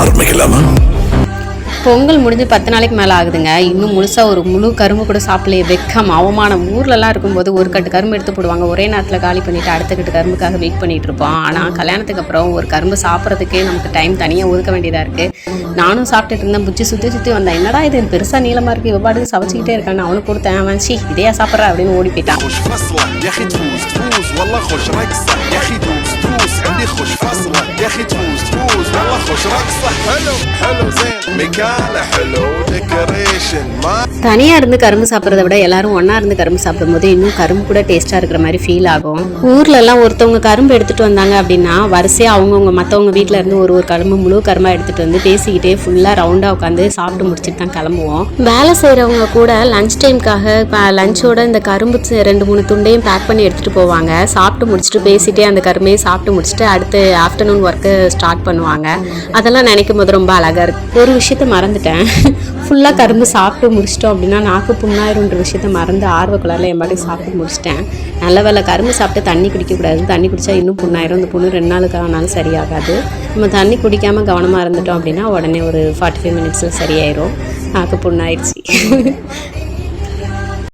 ஆரம்பிக்கலாமா? பொங்கல் முடிஞ்சு 10 நாளைக்கு மேலே ஆகுதுங்க. இன்னும் முழுசாக ஒரு முழு கரும்பு கூட சாப்பிடலையே. வெக்கம் அவமானம். ஊர்லலாம் இருக்கும்போது ஒரு கட்டு கரும்பு எடுத்து போடுவாங்க. ஒரே நேரத்தில் காலி பண்ணிவிட்டு அடுத்த கட்டு கரும்புக்காக வெயிட் பண்ணிகிட்டு இருப்போம். ஆனால் கல்யாணத்துக்கு அப்புறம் ஒரு கரும்பு சாப்பிட்றதுக்கே நமக்கு டைம் தனியாக ஒதுக்க வேண்டியதாக இருக்குது. நானும் சாப்பிட்டுட்டு இருந்தேன். புச்சி சுற்றி வந்தேன். என்னடா இது பெருசாக நீளமாக இருக்குது, இவ்வாடுக்கு சவச்சிக்கிட்டே இருக்கான்னு அவனுக்கு கொடுத்தேன். அவன் சி இதையா சாப்பிட்றா அப்படின்னு ஓடி போயிட்டான். தனியாக இருந்து கரும்பு சாப்பிட்றத விட எல்லாரும் ஒன்றா இருந்து கரும்பு சாப்பிடும்போது இன்னும் கரும்பு கூட டேஸ்ட்டாக இருக்கிற மாதிரி ஃபீல் ஆகும். ஊர்லலாம் ஒருத்தவங்க கரும்பு எடுத்துகிட்டு வந்தாங்க அப்படின்னா வரிசையாக அவங்கவுங்க மற்றவங்க வீட்டில் இருந்து ஒரு கரும்பு முழு கரும்பாக எடுத்துகிட்டு வந்து பேசிக்கிட்டே ஃபுல்லாக ரவுண்டாக உட்காந்து சாப்பிட்டு முடிச்சுட்டு தான் கிளம்புவோம். வேலை செய்கிறவங்க கூட லஞ்ச் டைமுக்காக லஞ்சோட இந்த கரும்பு 2-3 துண்டையும் பேக் பண்ணி எடுத்துகிட்டு போவாங்க. சாப்பிட்டு முடிச்சுட்டு பேசிகிட்டே அந்த கரும்பையும் சாப்பிட்டு முடிச்சுட்டு அடுத்து ஆஃப்டர்நூன் ஒர்க்கு ஸ்டார்ட் பண்ணுவாங்க. அதெல்லாம் நினைக்கும் போது ரொம்ப அழகாக இருக்குது. ஒரு விஷயத்த மறந்துட்டேன். ஃபுல்லாக கரும்பு சாப்பிட்டு முடிச்சிட்டோம் அப்படின்னா நாக்கு புண்ணாயிருன்ற விஷயத்த மறந்து ஆர்வக்குள்ளாரில் என் பாட்டுக்கு சாப்பிட்டு முடிச்சிட்டேன். நல்ல வேலை கரும்பு சாப்பிட்டு தண்ணி குடிக்கக்கூடாது. தண்ணி குடித்தா இன்னும் புண்ணாயிரும். இந்த புண்ணு 2 நாளுக்கு ஆனாலும் சரியாகாது. நம்ம தண்ணி குடிக்காமல் கவனமாக இருந்துட்டோம் அப்படின்னா உடனே ஒரு 45 மினிட்ஸில் சரியாயிரும். நாக்கு புண்ணாயிடுச்சு.